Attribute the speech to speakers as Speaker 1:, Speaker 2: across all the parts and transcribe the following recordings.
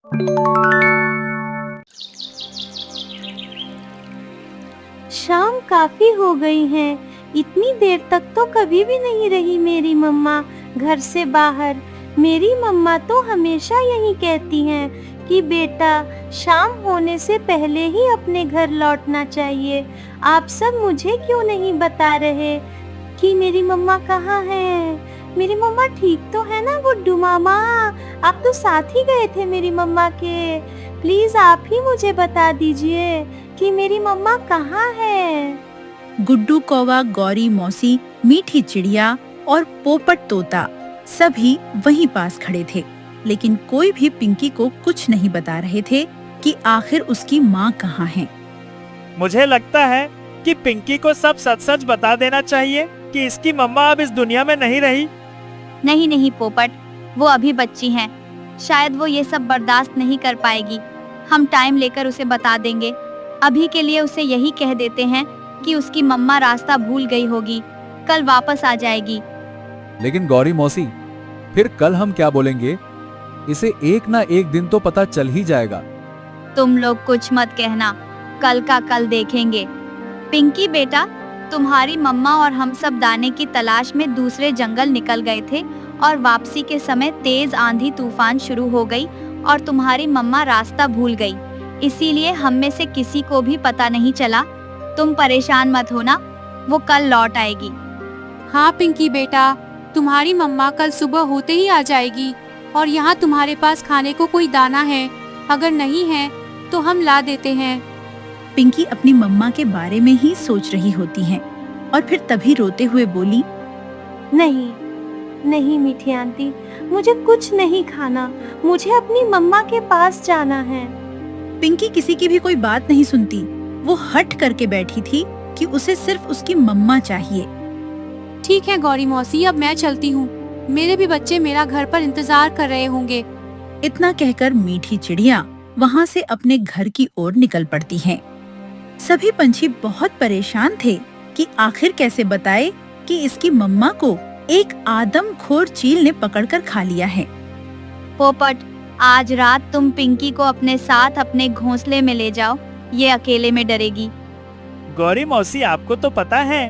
Speaker 1: शाम काफी हो गई है। इतनी देर तक तो कभी भी नहीं रही मेरी मम्मा घर से बाहर। मेरी मम्मा तो हमेशा यही कहती हैं कि बेटा शाम होने से पहले ही अपने घर लौटना चाहिए। आप सब मुझे क्यों नहीं बता रहे कि मेरी मम्मा कहाँ है? मेरी मम्मा ठीक तो है ना गुड्डू मामा? आप तो साथ ही गए थे मेरी मम्मा के। प्लीज आप ही मुझे बता दीजिए कि मेरी मम्मा कहाँ है?
Speaker 2: गुड्डू कौवा, गौरी मौसी, मीठी चिड़िया और पोपट तोता सभी वहीं पास खड़े थे, लेकिन कोई भी पिंकी को कुछ नहीं बता रहे थे कि आखिर उसकी माँ कहाँ है।
Speaker 3: मुझे लगता है कि पिंकी को सब सच सच बता देना चाहिए कि इसकी मम्मा अब इस दुनिया में नहीं रही।
Speaker 4: नहीं नहीं पोपट, वो अभी बच्ची हैं। शायद वो ये सब बर्दाश्त नहीं कर पाएगी। हम टाइम लेकर उसे बता देंगे। अभी के लिए उसे यही कह देते हैं कि उसकी मम्मा रास्ता भूल गई होगी, कल वापस आ जाएगी।
Speaker 5: लेकिन गौरी मौसी, फिर कल हम क्या बोलेंगे? इसे एक ना एक दिन तो पता चल ही जाएगा।
Speaker 4: तुम लोग कुछ मत कहना, कल का कल देखेंगे। पिंकी बेटा, तुम्हारी मम्मा और हम सब दाने की तलाश में दूसरे जंगल निकल गए थे और वापसी के समय तेज आंधी तूफान शुरू हो गई और तुम्हारी मम्मा रास्ता भूल गई। इसीलिए हम में से किसी को भी पता नहीं चला। तुम परेशान मत होना, वो कल लौट आएगी।
Speaker 6: हाँ पिंकी बेटा, तुम्हारी मम्मा कल सुबह होते ही आ जाएगी। और यहाँ तुम्हारे पास खाने को कोई दाना है? अगर नहीं है तो हम ला देते हैं।
Speaker 2: पिंकी अपनी मम्मा के बारे में ही सोच रही होती है और फिर तभी रोते हुए बोली,
Speaker 1: नहीं नहीं मीठी आंटी, मुझे कुछ नहीं खाना। मुझे अपनी मम्मा के पास जाना है।
Speaker 2: पिंकी किसी की भी कोई बात नहीं सुनती। वो हट करके बैठी थी कि उसे सिर्फ उसकी मम्मा चाहिए।
Speaker 6: ठीक है गौरी मौसी, अब मैं चलती हूँ। मेरे भी बच्चे मेरा घर पर इंतजार कर रहे होंगे।
Speaker 2: इतना कहकर मीठी चिड़िया वहाँ से अपने घर की ओर निकल पड़ती हैं। सभी पंछी बहुत परेशान थे कि आखिर कैसे बताए कि इसकी मम्मा को एक आदमखोर चील ने पकड़कर खा लिया है।
Speaker 4: पोपट, आज रात तुम पिंकी को अपने साथ अपने घोंसले में ले जाओ, ये अकेले में डरेगी।
Speaker 3: गौरी मौसी, आपको तो पता है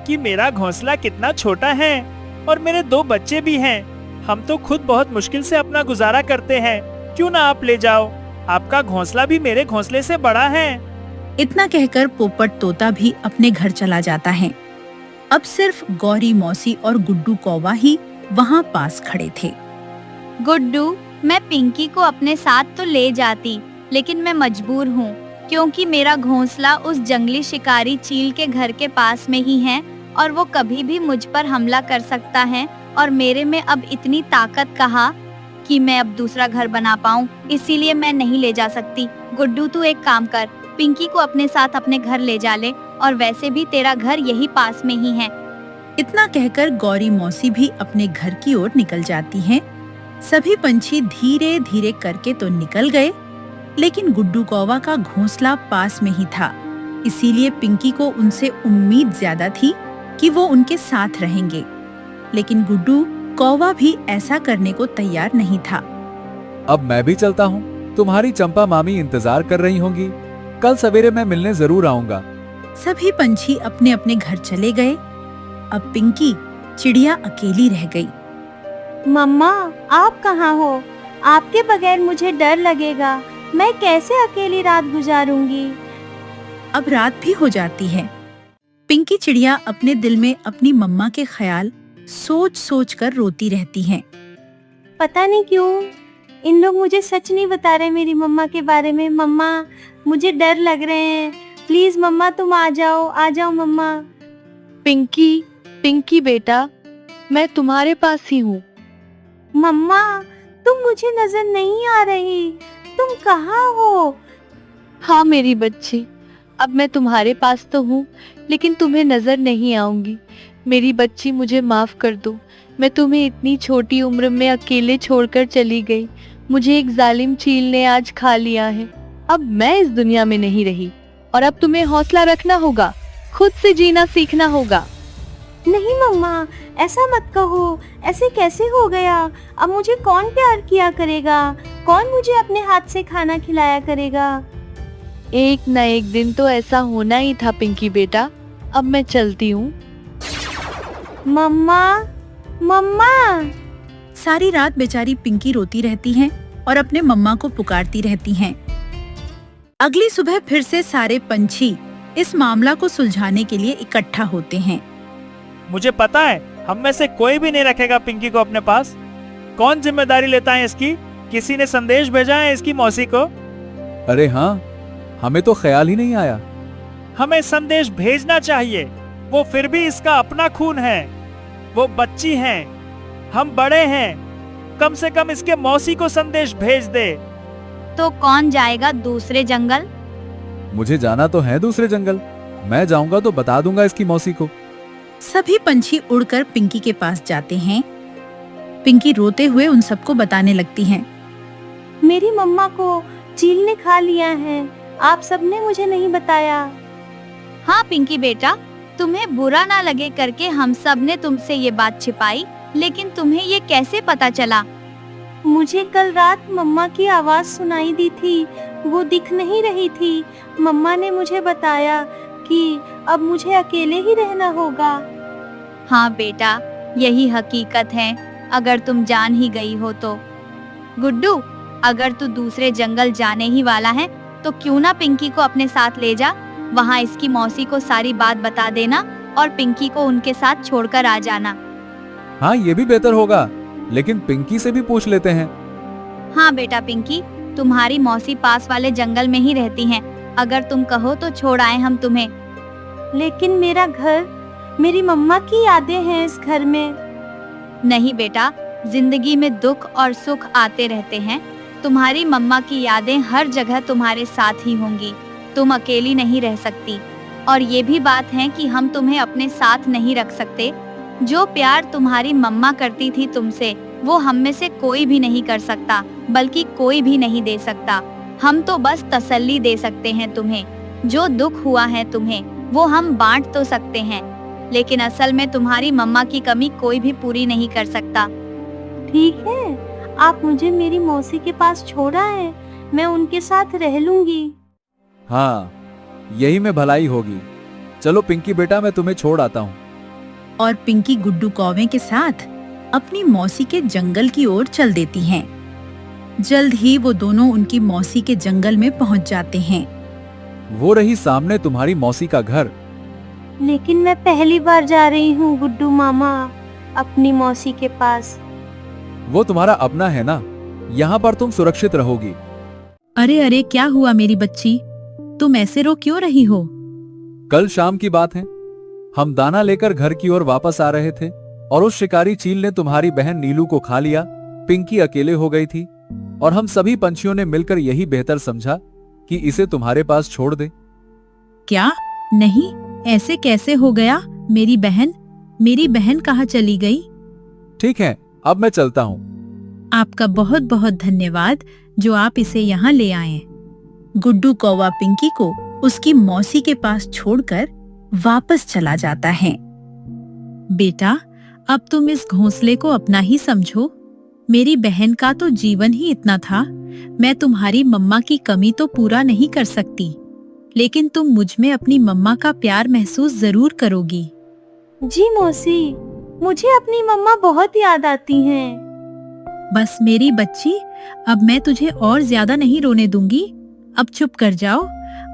Speaker 3: कि मेरा घोंसला कितना छोटा है और मेरे 2 बच्चे भी हैं। हम तो खुद बहुत मुश्किल से अपना गुजारा करते हैं। क्यों ना आप ले जाओ? आपका घोंसला भी मेरे घोंसले से बड़ा है।
Speaker 2: इतना कहकर पोपट तोता भी अपने घर चला जाता है। अब सिर्फ गौरी मौसी और गुड्डू कौवा ही वहाँ पास खड़े थे।
Speaker 4: गुड्डू, मैं पिंकी को अपने साथ तो ले जाती, लेकिन मैं मजबूर हूँ क्योंकि मेरा घोंसला उस जंगली शिकारी चील के घर के पास में ही है और वो कभी भी मुझ पर हमला कर सकता है और मेरे में अब इतनी ताकत कहाँ कि मैं अब दूसरा घर बना पाऊँ। इसीलिए मैं नहीं ले जा सकती। गुड्डू, तू एक काम कर, पिंकी को अपने साथ अपने घर ले जा ले, और वैसे भी तेरा घर यही पास में ही है।
Speaker 2: इतना कहकर गौरी मौसी भी अपने घर की ओर निकल जाती हैं। सभी पंछी धीरे धीरे करके तो निकल गए, लेकिन गुड्डू कौवा का घोंसला पास में ही था। इसीलिए पिंकी को उनसे उम्मीद ज्यादा थी कि वो उनके साथ रहेंगे, लेकिन गुड्डू कौवा भी ऐसा करने को तैयार नहीं था।
Speaker 5: अब मैं भी चलता हूँ। तुम्हारी चंपा मामी इंतजार कर रही होंगी। कल सवेरे मैं मिलने जरूर आऊंगा।
Speaker 2: सभी पंछी अपने अपने घर चले गए। अब पिंकी चिड़िया अकेली रह गई।
Speaker 1: मम्मा, आप कहाँ हो? आपके बगैर मुझे डर लगेगा। मैं कैसे अकेली रात गुजारूंगी?
Speaker 2: अब रात भी हो जाती है। पिंकी चिड़िया अपने दिल में अपनी मम्मा के ख्याल सोच सोच कर रोती रहती हैं।
Speaker 1: पता नहीं क्यों इन लोग मुझे सच नहीं बता रहे मेरी मम्मा के बारे में। मम्मा, मुझे डर लग रहे हैं। प्लीज मम्मा, तुम आ जाओ मम्मा।
Speaker 7: पिंकी, पिंकी बेटा, मैं तुम्हारे पास ही हूँ।
Speaker 1: मम्मा, तुम मुझे नजर नहीं आ रही। तुम कहाँ हो?
Speaker 7: हाँ मेरी बच्ची, अब मैं तुम्हारे पास तो हूँ, लेकिन तुम्हें नजर नहीं आऊंगी। मेरी बच्ची, मुझे माफ कर दो। मैं तुम्हें इतनी छोटी उम्र में अकेले छोड़कर चली गई। मुझे एक जालिम चील ने आज खा लिया है। अब मैं इस दुनिया में नहीं रही और अब तुम्हें हौसला रखना होगा, खुद से जीना सीखना होगा।
Speaker 1: नहीं मम्मा, ऐसा मत कहो। ऐसे कैसे हो गया? अब मुझे कौन प्यार किया करेगा? कौन मुझे अपने हाथ से खाना खिलाया करेगा?
Speaker 7: एक न एक दिन तो ऐसा होना ही था पिंकी बेटा। अब मैं चलती हूँ।
Speaker 1: मम्मा, मम्मा।
Speaker 2: सारी रात बेचारी पिंकी रोती रहती है और अपने मम्मा को पुकारती रहती हैं। अगली सुबह फिर से सारे पंछी इस मामला को सुलझाने के लिए इकट्ठा होते हैं।
Speaker 3: मुझे पता है, हम में से कोई भी नहीं रखेगा पिंकी को अपने पास। कौन जिम्मेदारी लेता है इसकी? किसी ने संदेश भेजा है इसकी मौसी को?
Speaker 5: अरे हाँ, हमें तो ख्याल ही नहीं आया।
Speaker 3: हमें संदेश भेजना चाहिए। वो फिर भी इसका अपना खून है। वो बच्ची है, हम बड़े हैं। कम से कम इसके मौसी को संदेश भेज दे।
Speaker 4: तो कौन जाएगा दूसरे जंगल?
Speaker 5: मुझे जाना तो है दूसरे जंगल। मैं जाऊंगा तो बता दूंगा इसकी मौसी को।
Speaker 2: सभी पंछी उड़कर पिंकी के पास जाते हैं। पिंकी रोते हुए उन सबको बताने लगती हैं।
Speaker 1: मेरी मम्मा को चील ने खा लिया है। आप सबने मुझे नहीं बताया।
Speaker 4: हाँ पिंकी बेटा, तुम्हें बुरा ना लगे करके हम सब ने तुमसे ये बात छिपाई, लेकिन तुम्हें ये कैसे पता चला?
Speaker 1: मुझे कल रात मम्मा की आवाज सुनाई दी थी। वो दिख नहीं रही थी। मम्मा ने मुझे बताया कि अब मुझे अकेले ही रहना होगा।
Speaker 4: हाँ बेटा, यही हकीकत है अगर तुम जान ही गई हो तो। गुड्डू, अगर तू दूसरे जंगल जाने ही वाला है तो क्यों ना पिंकी को अपने साथ ले जा। वहाँ इसकी मौसी को सारी बात बता देना और पिंकी को उनके साथ छोड़कर आ जाना।
Speaker 5: हाँ, ये भी बेहतर होगा, लेकिन पिंकी से भी पूछ लेते हैं।
Speaker 4: हाँ बेटा पिंकी, तुम्हारी मौसी पास वाले जंगल में ही रहती हैं। अगर तुम कहो तो छोड़ आए हम तुम्हें।
Speaker 1: लेकिन मेरा घर, मेरी मम्मा की यादें हैं इस घर में।
Speaker 4: नहीं बेटा, जिंदगी में दुख और सुख आते रहते हैं। तुम्हारी मम्मा की यादें हर जगह तुम्हारे साथ ही होंगी। तुम अकेली नहीं रह सकती। और ये भी बात है कि हम तुम्हें अपने साथ नहीं रख सकते। जो प्यार तुम्हारी मम्मा करती थी तुमसे, वो हम में से कोई भी नहीं कर सकता, बल्कि कोई भी नहीं दे सकता। हम तो बस तसल्ली दे सकते हैं तुम्हें। जो दुख हुआ है तुम्हें, वो हम बांट तो सकते हैं, लेकिन असल में तुम्हारी मम्मा की कमी कोई भी पूरी नहीं कर सकता।
Speaker 1: ठीक है, आप मुझे मेरी मौसी के पास छोड़ा है। मैं उनके साथ रह लूंगी।
Speaker 5: हाँ, यही में भलाई होगी। चलो पिंकी बेटा, मैं तुम्हें छोड़ आता हूँ।
Speaker 2: और पिंकी गुड्डू कौवे के साथ अपनी मौसी के जंगल की ओर चल देती हैं। जल्द ही वो दोनों उनकी मौसी के जंगल में पहुंच जाते हैं।
Speaker 5: वो रही सामने तुम्हारी मौसी का घर।
Speaker 1: लेकिन मैं पहली बार जा रही हूँ गुड्डू मामा अपनी मौसी के पास।
Speaker 5: वो तुम्हारा अपना है ना, यहाँ पर तुम सुरक्षित रहोगी।
Speaker 2: अरे अरे, क्या हुआ मेरी बच्ची? तुम ऐसे रो क्यों रही हो?
Speaker 5: कल शाम की बात है, हम दाना लेकर घर की ओर वापस आ रहे थे और उस शिकारी चील ने तुम्हारी बहन नीलू को खा लिया। पिंकी अकेले हो गई थी और हम सभी पंछियों ने मिलकर यही बेहतर समझा कि इसे तुम्हारे पास छोड़ दे।
Speaker 2: क्या? नहीं, ऐसे कैसे हो गया? मेरी बहन कहाँ चली गई?
Speaker 5: ठीक है, अब मैं चलता हूँ।
Speaker 2: आपका बहुत बहुत धन्यवाद जो आप इसे यहाँ ले आए। गुड्डू कौवा पिंकी को उसकी मौसी के पास छोड़कर वापस चला जाता है। बेटा, अब तुम इस घोंसले को अपना ही समझो। मेरी बहन का तो जीवन ही इतना था। मैं तुम्हारी मम्मा की कमी तो पूरा नहीं कर सकती, लेकिन तुम मुझ में अपनी मम्मा का प्यार महसूस जरूर करोगी।
Speaker 1: जी मौसी, मुझे अपनी मम्मा बहुत याद आती हैं।
Speaker 2: बस मेरी बच्ची, अब मैं तुझे और ज्यादा नहीं रोने दूंगी। अब चुप कर जाओ।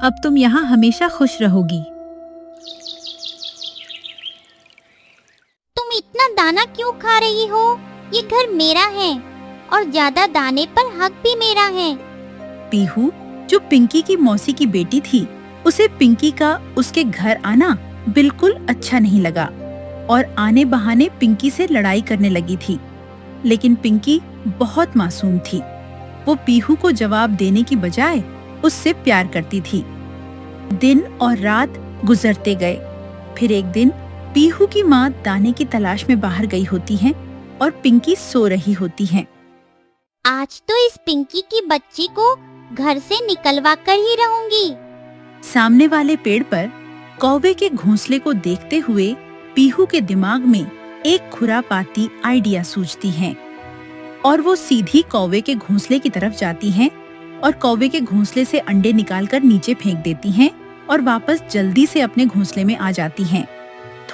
Speaker 2: अब तुम यहाँ हमेशा खुश रहोगी।
Speaker 8: तुम इतना दाना क्यों खा रही हो? ये घर मेरा है और ज्यादा दाने पर हक भी मेरा है।
Speaker 2: पीहू, जो पिंकी की मौसी की बेटी थी, उसे पिंकी का उसके घर आना बिल्कुल अच्छा नहीं लगा और आने बहाने पिंकी से लड़ाई करने लगी थी। लेकिन पिंकी बहुत मासूम थी। वो पीहू को जवाब देने की बजाय उससे प्यार करती थी। दिन और रात गुजरते गए। फिर एक दिन पीहू की माँ दाने की तलाश में बाहर गई होती है और पिंकी सो रही होती है।
Speaker 8: आज तो इस पिंकी की बच्ची को घर से निकलवा कर ही रहूंगी।
Speaker 2: सामने वाले पेड़ पर कौवे के घोंसले को देखते हुए पीहू के दिमाग में एक खुरापाती आइडिया सूझती है और वो सीधी कौवे के घोंसले की तरफ जाती हैं और कौवे के घोंसले से अंडे निकालकर नीचे फेंक देती हैं और वापस जल्दी से अपने घोंसले में आ जाती हैं।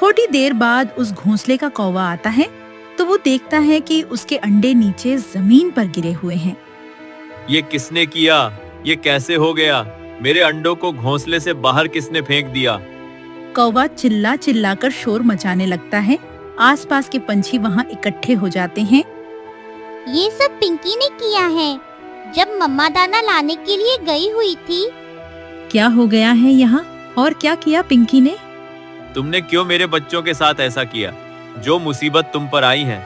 Speaker 2: थोड़ी देर बाद उस घोंसले का कौवा आता है तो वो देखता है कि उसके अंडे नीचे जमीन पर गिरे हुए हैं।
Speaker 9: ये किसने किया? ये कैसे हो गया? मेरे अंडों को घोंसले से बाहर किसने फेंक दिया?
Speaker 2: कौवा चिल्ला चिल्लाकर शोर मचाने लगता है। आसपास के पंछी वहाँ इकट्ठे हो जाते हैं।
Speaker 8: ये सब पिंकी ने किया है। जब मम्मा दाना लाने के लिए गई हुई थी।
Speaker 2: क्या हो गया है यहाँ और क्या किया पिंकी ने?
Speaker 9: तुमने क्यों मेरे बच्चों के साथ ऐसा किया? जो मुसीबत तुम पर आई है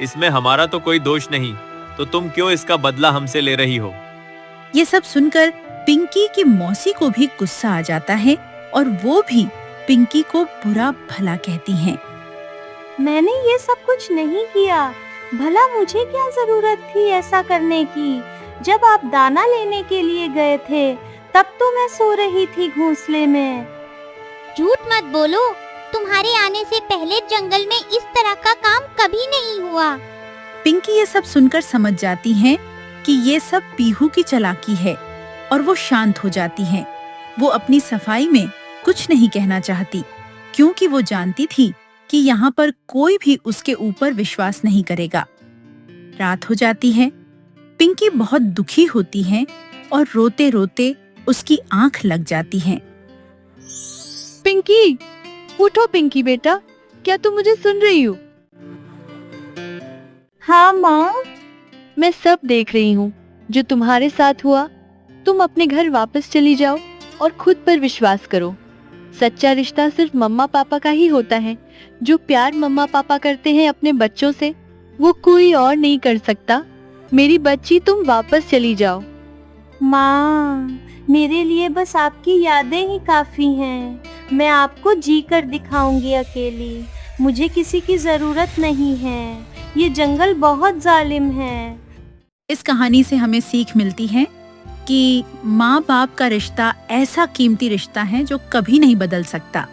Speaker 9: इसमें हमारा तो कोई दोष नहीं, तो तुम क्यों इसका बदला हमसे ले रही हो?
Speaker 2: ये सब सुनकर पिंकी की मौसी को भी गुस्सा आ जाता है और वो भी पिंकी को बुरा भला कहती हैं।
Speaker 1: मैंने ये सब कुछ नहीं किया। भला मुझे क्या जरूरत थी ऐसा करने की? जब आप दाना लेने के लिए गए थे तब तो मैं सो रही थी घोंसले में।
Speaker 8: झूठ मत बोलो। तुम्हारे आने से पहले जंगल में इस तरह का काम कभी नहीं हुआ।
Speaker 2: पिंकी ये सब सुनकर समझ जाती है कि ये सब पीहू की चालाकी है और वो शांत हो जाती है। वो अपनी सफाई में कुछ नहीं कहना चाहती क्योंकि वो जानती थी कि यहाँ पर कोई भी उसके ऊपर विश्वास नहीं करेगा। रात हो जाती है। पिंकी बहुत दुखी होती है और रोते रोते उसकी आंख लग जाती है।
Speaker 7: पिंकी, उठो पिंकी बेटा, क्या तुम मुझे सुन रही हो?
Speaker 1: हाँ माँ।
Speaker 7: मैं सब देख रही हूँ जो तुम्हारे साथ हुआ। तुम अपने घर वापस चली जाओ और खुद पर विश्वास करो। सच्चा रिश्ता सिर्फ मम्मा पापा का ही होता है। जो प्यार मम्मा पापा करते हैं अपने बच्चों से, वो कोई और नहीं कर सकता। मेरी बच्ची, तुम वापस चली जाओ।
Speaker 1: माँ, मेरे लिए बस आपकी यादें ही काफी हैं। मैं आपको जी कर दिखाऊंगी अकेली। मुझे किसी की जरूरत नहीं है। ये जंगल बहुत जालिम है।
Speaker 2: इस कहानी से हमें सीख मिलती है कि माँ बाप का रिश्ता ऐसा कीमती रिश्ता है जो कभी नहीं बदल सकता।